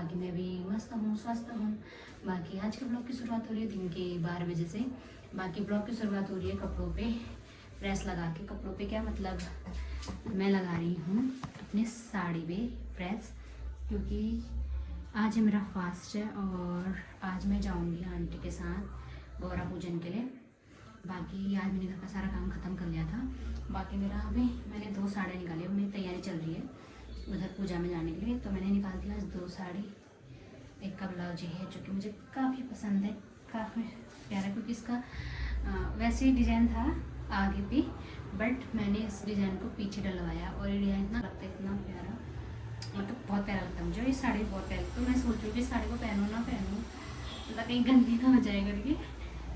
बाकी मैं भी मस्त हूँ, स्वस्थ हूँ। बाकी आज के ब्लॉग की शुरुआत हो रही है दिन के 12 बजे से। बाकी ब्लॉग की शुरुआत हो रही है कपड़ों पे प्रेस लगा के। कपड़ों पे क्या मतलब, मैं लगा रही हूँ अपनी साड़ी पे प्रेस, क्योंकि आज मेरा फास्ट है और आज मैं जाऊँगी आंटी के साथ गौरा पूजन के लिए। बाकी आज मैंने घर का सारा काम ख़त्म कर लिया था। बाकी मेरा अभी मैंने 2 साड़ियाँ निकाली, मेरी तैयारी चल रही है उधर पूजा में जाने के लिए। तो मैंने निकाल दिया आज 2 साड़ी। एक का ब्लाउज ये है जो कि मुझे काफ़ी पसंद है, काफ़ी प्यारा, क्योंकि इसका वैसे ही डिज़ाइन था आगे भी, बट मैंने इस डिज़ाइन को पीछे डलवाया और ये डिज़ाइन इतना लगता है, इतना प्यारा, मतलब बहुत प्यारा लगता है मुझे। ये साड़ी बहुत प्यारी, तो मैं सोच रही हूँ कि साड़ी को पहनूँ ना पहनूँ, मतलब कहीं गंदी ना हो जाए करके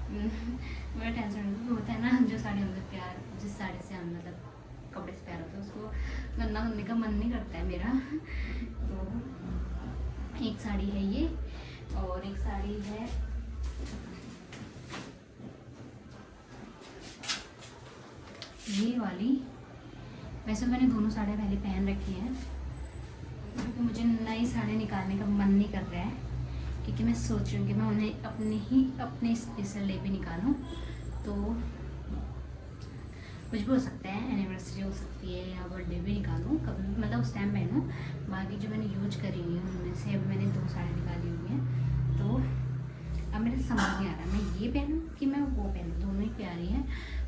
मेरा टेंशन होता है ना। जो साड़ी मतलब प्यार, जिस साड़ी से हम मतलब कपड़े से प्यार होता है उसको गंदा करने का मन नहीं करता है मेरा। तो एक साड़ी है ये और एक साड़ी है ये वाली। वैसे मैंने दोनों साड़ियाँ पहले पहन रखी हैं, क्योंकि मुझे नई साड़ी निकालने का मन नहीं कर रहा है, क्योंकि मैं सोच रही हूँ कि मैं उन्हें अपने स्पेशल डे पे निकालूँ। तो कुछ भी हो सकता है, एनिवर्सरी हो सकती है या बर्थडे भी निकालूँ कभी, मतलब उस टाइम पहनूँ। बाकी जो मैंने यूज करी हुई है उनमें से अब मैंने 2 साड़ी निकाली हुई हैं। तो अब मेरे समझ नहीं आ रहा मैं ये पहनूँ कि मैं वो पहनूँ। दोनों ही प्यारी हैं,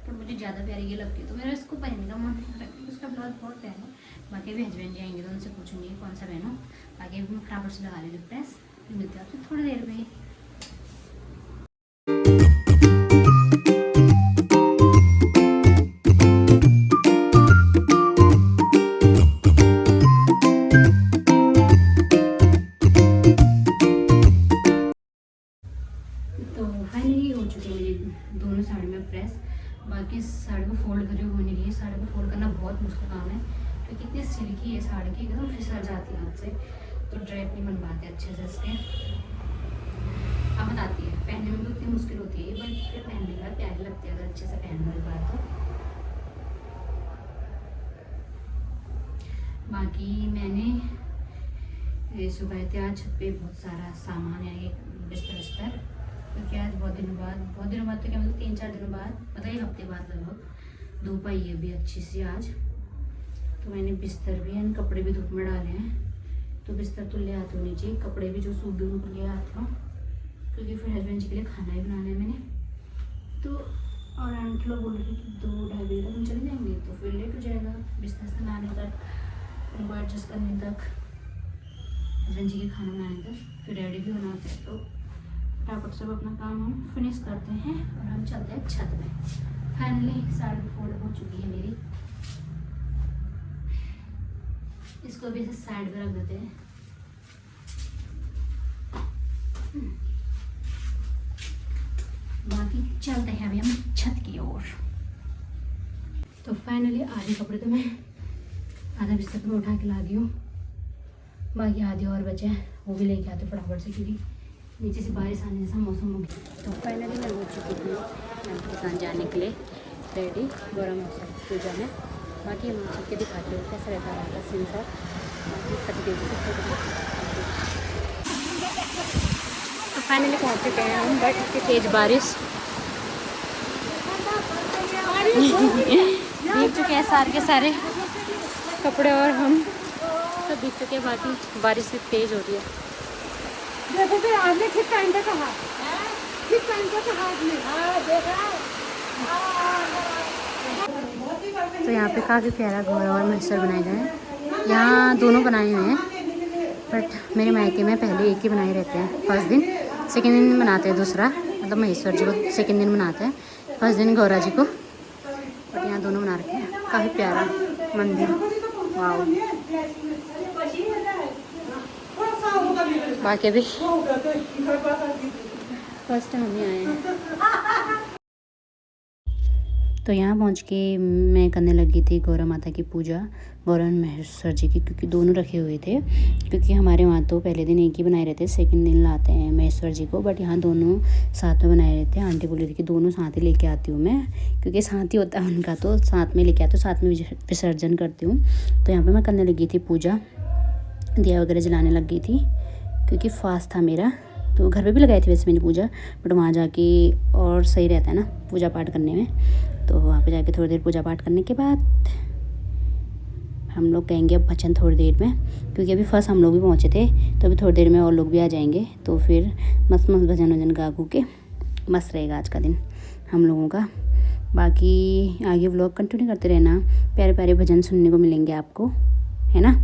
पर मुझे ज़्यादा प्यारी ये लगती है, तो मेरा इसको पहनने का मन नहीं करता, क्योंकि उसका ब्लाउज बहुत प्यारा है। बाकी अभी हस्बैंड जी आएंगे तो उनसे पूछूंगी कौन सा पहनूँ। बाकी अभी मैं फटाफट से लगा लीजिए प्रेस, फिर मिलती हूँ आपसे थोड़ी देर में। तो फाइनली हो चुकी है मेरी दोनों साड़ी में प्रेस। बाकी साड़ी को फोल्ड करे होने के लिए, साड़ी को फोल्ड करना बहुत मुश्किल काम है, क्योंकि इतनी सिल्की है साड़ी की, एकदम फिसल जाती है हाथ से, तो ड्रेप नहीं बन पाते अच्छे से इसके। आमद आती है, पहनने में भी उतनी मुश्किल होती है, बट फिर पहनने के बाद प्यारी लगती है अगर अच्छे से पहनने के बाद। तो बाकी मैंने सुबह थे आज छत पे बहुत सारा सामान है, ये बिस्तर, क्योंकि आज बहुत दिनों बाद तो क्या मतलब 3-4 दिनों बाद, मतलब 1 हफ्ते बाद लगभग धूप आई है भी अच्छी सी आज। तो मैंने बिस्तर भी एंड कपड़े भी धूप में डाले हैं। तो बिस्तर तो ले आती हूँ नीचे, कपड़े भी जो सूख गए उनको ले आती हूँ, क्योंकि फिर हस्बैंड जी के लिए खाना ही बनाना है मैंने। तो और आंटी लोग बोल रहे थे कि 2-2:30 बजे तक हम चले जाएंगे, तो फिर लेट हो जाएगा बिस्तर से लाने तक, उनको एडजस्ट करने तक, हस्बैंड जी के खाना बनाने तक, फिर रेडी भी होना होता है। तो फटाफट सब अपना काम हम फिनिश करते हैं और हम चलते हैं छत में। फाइनली साड़ी फोल्ड हो चुकी है मेरी, इसको भी ऐसे साइड में रख देते हैं। बाकी चलते हैं अभी हम छत की ओर। तो फाइनली आधे कपड़े तो मैं आधा बिस्तर में उठा के ला दी हूँ, बाकी आधे और बचे हैं, वो भी लेके आते फटाफट से, क्योंकि नीचे से बारिश आने जैसा मौसम हो गया। तो फाइनली मैं हो चुकी हूँ आंटी के साथ जाने के लिए रेडी गौरा महोत्सव पूजा में। बाकी हम चल के दिखाते हो कैसा रहता है आपका सीन सर। तो फाइनली पहुँच चुके हैं हम, बट इतनी तेज़ बारिश भीग चुके हैं सारे के सारे कपड़े, और हम सब भीग चुके हैं। बाकी बारिश भी तेज़ हो रही है। आपने ठीक टाइम पे कहा, ठीक टाइम पे कहा आपने। तो यहाँ पे काफ़ी प्यारा गौरा और महेश्वर बनाए गए हैं। यहाँ दोनों बनाए हुए हैं, बट मेरे मायके में पहले एक ही बनाए रहते हैं फर्स्ट दिन, सेकेंड दिन बनाते हैं दूसरा, मतलब महेश्वर जी को सेकेंड दिन बनाते हैं, फर्स्ट दिन गौरा जी को। बट यहाँ दोनों बना रखे हैं, काफ़ी प्यारा मंदिर, वाह। बाकी अभी फर्स्ट टाइम हम ही आए हैं। तो यहाँ पहुँच के मैं करने लगी थी गौरा माता की पूजा, गौरा और महेश्वर जी की, क्योंकि दोनों रखे हुए थे। क्योंकि हमारे वहाँ तो पहले दिन एक ही बनाए रहते, सेकंड दिन लाते हैं महेश्वर जी को, बट यहाँ दोनों साथ में बनाए रहते हैं। आंटी बोली थी कि दोनों साथ ही लेके आती हूँ मैं, क्योंकि साथ ही होता है उनका, तो साथ में लेके आती हूँ, साथ में विसर्जन करती हूँ। तो यहाँ पर मैं करने लगी थी पूजा, दिया वगैरह जलाने लग गई थी, क्योंकि फास्ट था मेरा। तो घर पे भी लगाई थी वैसे मैंने पूजा, बट वहाँ जाके और सही रहता है ना पूजा पाठ करने में। तो वहाँ पे जाके थोड़ी देर पूजा पाठ करने के बाद हम लोग कहेंगे अब भजन थोड़ी देर में, क्योंकि अभी फर्स्ट हम लोग भी पहुँचे थे, तो अभी थोड़ी देर में और लोग भी आ जाएंगे। तो फिर मस्त मस्त भजन वजन गा गू के मस्त रहेगा आज का दिन हम लोगों का। बाकी आगे व्लॉग कंटिन्यू करते रहना, प्यारे प्यारे भजन सुनने को मिलेंगे आपको, है ना।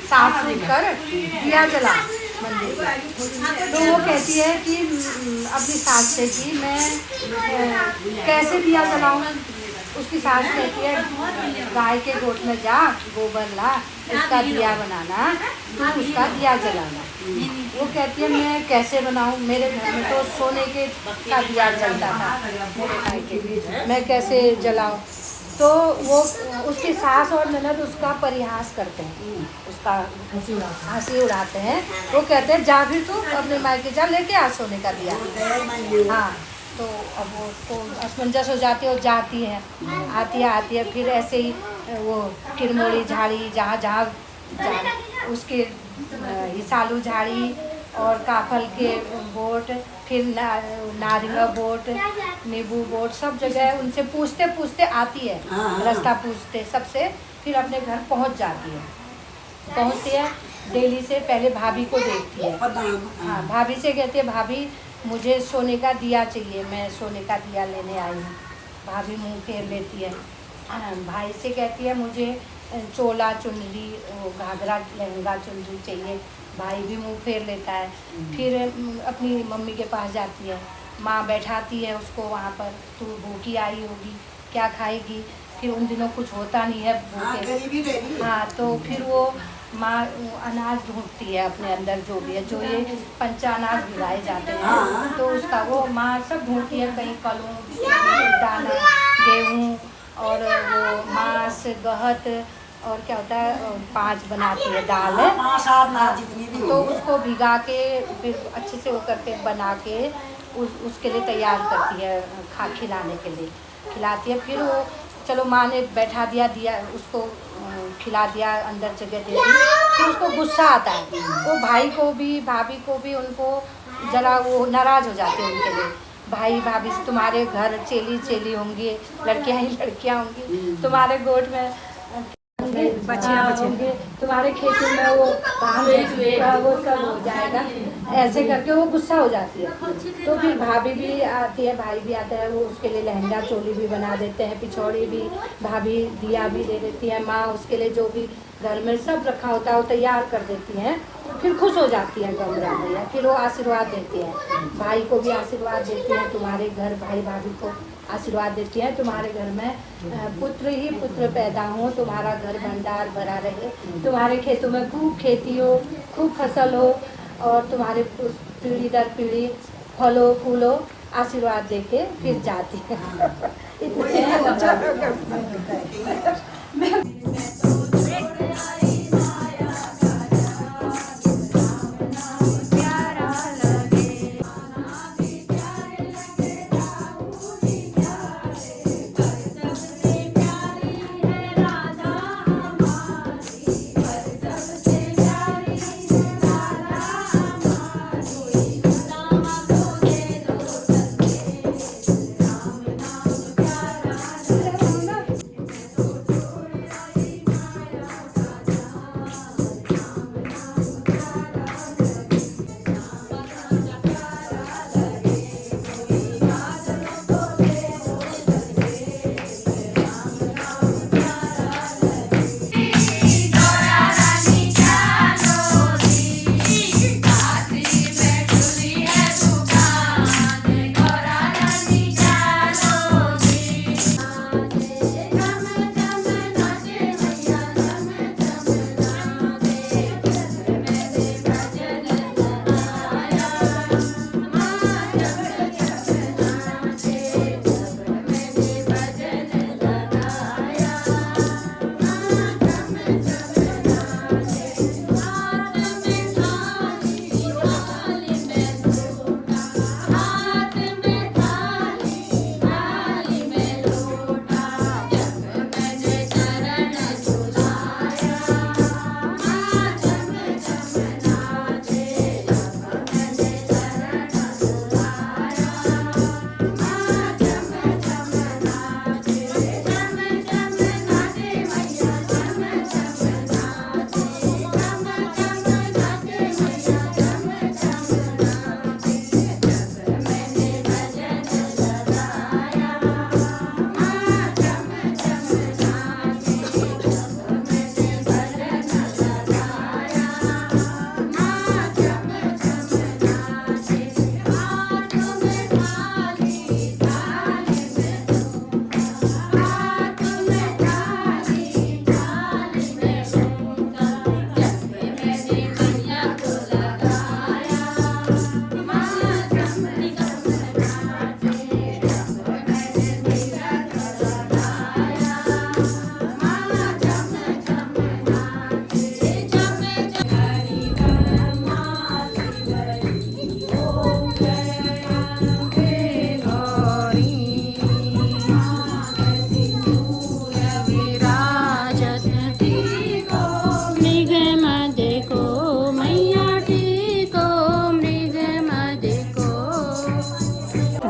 साफ सुथ कर दिया जला मंदिर में। तो वो कहती है कि अपनी सास से कि मैं कैसे दिया जलाऊं। उसकी सास कहती है गाय के गोठ में जा, गोबर ला, उसका दिया बनाना, तो उसका दिया जलाना। वो कहती है मैं कैसे बनाऊं, मेरे घर में तो सोने के का दिया जलता था मेरे भाई के, मैं कैसे जलाऊं। तो वो उसकी सास और ननद उसका परिहास करते हैं, उसका हंसी उड़ाते हैं। वो कहते हैं जा भी तू अपने मायके जा, लेके आ सोने का दिया। हाँ, तो अब वो तो असमंजस हो जाती है, वो जाती है, आती है फिर ऐसे ही वो किरमोड़ी झाड़ी जहाँ जहाँ उसके हिसालू झाड़ी और काफल के बोट, फिर नारियल बोट, नींबू बोट, सब जगह उनसे पूछते पूछते आती है, रास्ता पूछते सबसे, फिर अपने घर पहुंच जाती है। पहुंचती है डेली से पहले भाभी को देखती है। हाँ, भाभी से कहती है भाभी मुझे सोने का दिया चाहिए, मैं सोने का दिया लेने आई हूँ। भाभी मुँह फेर लेती है। भाई से कहती है मुझे चोला चुनरी, घाघरा लहंगा चुनरी चाहिए, भाई भी मुंह फेर लेता है। फिर अपनी मम्मी के पास जाती है, माँ बैठाती है उसको वहाँ पर, तू भूखी आई होगी, क्या खाएगी। फिर उन दिनों कुछ होता नहीं है भूखे। हाँ, तो फिर वो माँ अनाज ढूंढती है अपने अंदर, जो भी है, जो ये पंचा अनाज भिगाए जाते हैं, तो उसका वो माँ सब ढूंढती है, कहीं कलूँ, दाना, गेहूँ और वो मांस, गहत और क्या होता है, 5 बनाती है दाल है, तो उसको भिगा के फिर अच्छे से वो करके बना के उसके लिए तैयार करती है, खिलाने के लिए खिलाती है। फिर वो चलो माँ ने बैठा दिया उसको खिला दिया, अंदर जगह दे दी, फिर उसको गुस्सा आता है। तो भाई को भी भाभी को भी उनको जरा वो नाराज़ हो जाते हैं उनके लिए। भाई भाभी से तुम्हारे घर चेली होंगी, लड़कियां ही लड़कियां होंगी, तुम्हारे गोद में बच्चियां होंगे, तुम्हारे खेतों में वो सब हो जाएगा, ऐसे करके वो गुस्सा हो जाती है। तो फिर भाभी भी आती है, भाई भी आता है, वो उसके लिए लहंगा चोली भी बना देते हैं, पिछौड़ी भी भाभी दिया भी दे देती है, माँ उसके लिए जो भी घर में सब रखा होता है वो तैयार कर देती हैं। फिर खुश हो जाती है गौरा मैया, फिर वो आशीर्वाद देती है, भाई को भी आशीर्वाद देती है, तुम्हारे घर भाई भाभी को आशीर्वाद देती है, तुम्हारे घर में पुत्र ही पुत्र पैदा हो, तुम्हारा घर भंडार भरा रहे, तुम्हारे खेतों में खूब खेती हो, खूब फसल हो, और तुम्हारे पीढ़ी दर पीढ़ी फलो फूलो, आशीर्वाद देके फिर जाती है।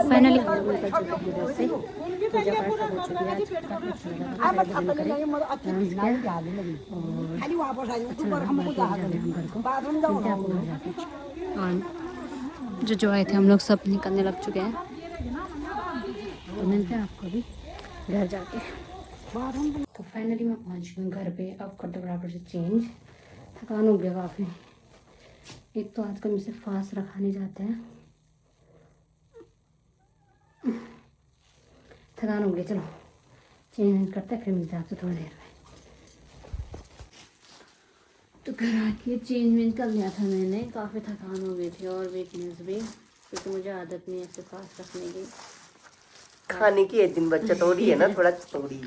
फाइनली पूजा पाठ सब हो चुकी है। और जो आए थे हम लोग सब निकलने लग चुके हैं, तो मिलते हैं आपको भी घर जाके। तो फाइनली मैं पहुंच गई घर पे। अब कर दो बराबर से चेंज, थकान हो गया काफ़ी। एक तो आजकल मुझसे फास्ट रखाने जाते हैं, थकान हो गई। चलो चेंज करते हैं, फिर मिलते हैं आपसे थोड़ी देर में। तो घर आके चेंज कर लिया था मैंने, काफ़ी थकान हो गई थी और वीकनेस भी, क्योंकि मुझे आदत नहीं है ऐसे फास्ट रखने की। खाने की एक दिन बच्चा चटोरी है ना, थोड़ा चटोरी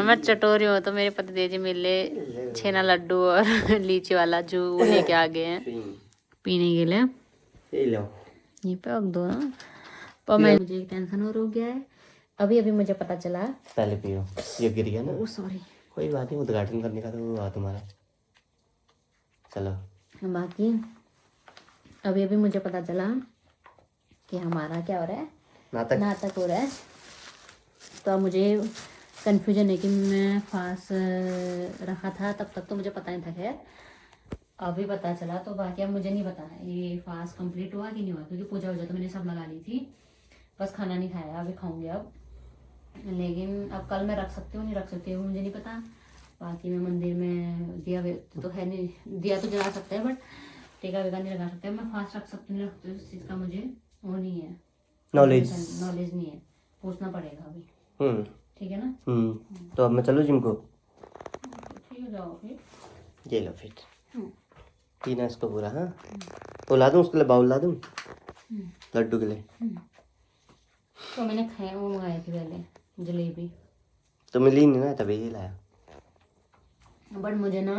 मैं चटोरी हो तो मेरे पति देव जी मिले छेना लड्डू और लीची वाला जो वो लेके आ गए हैं पीने के लिए। ये लो ये पे रख दो ना। पर मैं मुझे एक टेंशन और हो गया है। अभी अभी मुझे पता चला। पहले पियो, ये गिर गया ना। ओ सॉरी। कोई बात नहीं, उद्घाटन करने का तो वो हुआ तुम्हारा। चलो। बाकी अभी अभी मुझे पता चला कि हमारा क्या हो रहा है, नाटक हो रहा है। तो अब मुझे कन्फ्यूजन है कि मैं फास्ट रखा था तब तक तो मुझे पता नहीं था। खैर अभी पता चला, तो बाकी अब मुझे नहीं पता ये फास्ट कंप्लीट हुआ कि नहीं हुआ, क्योंकि पूजा वूजा तो मैंने सब लगा ली थी, बस खाना नहीं खाया। अभी खाऊंगी अब, लेकिन अब कल मैं रख सकती हूँ नहीं रख सकती हूँ मुझे नहीं पता। बाकी मैं मंदिर में दिया तो है नहीं, दिया तो जला सकते हैं बट टीका वीका नहीं लगा सकते। मैं फास्ट रख सकती हूँ नहीं रखती हूँ, इस चीज़ का मुझे वो नहीं है, नॉलेज नहीं है, पूछना पड़ेगा अभी। ठीक है ना। तो अब मैं चलूँ जिम को? ठीक है, जाओ फिर। ये लो फिर पीना इसको पूरा। हाँ तो ला दूँ उसके लिए, बाउल ला दूँ लड्डू के लिए? तो मैंने खाया, वो मंगाई थी पहले जलेबी, तो मिली नहीं ना, तभी ये लाया। बट मुझे ना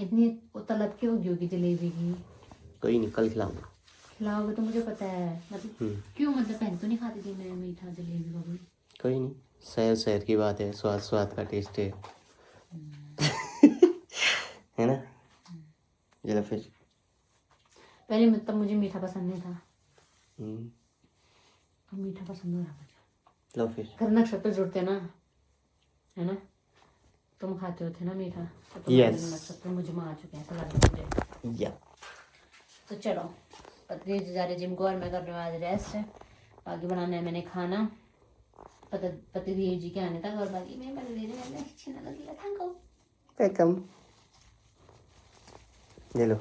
इतनी तलब क्यों होगी जलेबी की? कोई नहीं, कल खिलाऊंगा। खिलाओगे तो मुझे पता है, मतलब क्यों, मतलब पहले तो नहीं खाती थी मैं मीठा जलेबी कभी। कोई नहीं, सेहत सेहत की बात है, स्वाद स्वाद का टेस्ट है। है ना। चलो फिर। पहले मतलब मुझे मीठा पसंद नहीं था, हम्म, अब मीठा पसंद हो रहा मुझे। लो फिर। घर नक्षत्र जुड़ते ना, है ना, तुम खाते होते ना मीठा, तो Yes. नक्षत्र मुझे में आ चुके हैं, ऐसा लगता है मुझे। या तो चलो, पति जी जा रहे जिम को और मैं कर रही हूँ आज रेस्ट। बाकी बनाना है मैंने खाना पति देव जी के आने तक, और बाकी मैं बना ले रही हूँ। वेलकम। ये लो।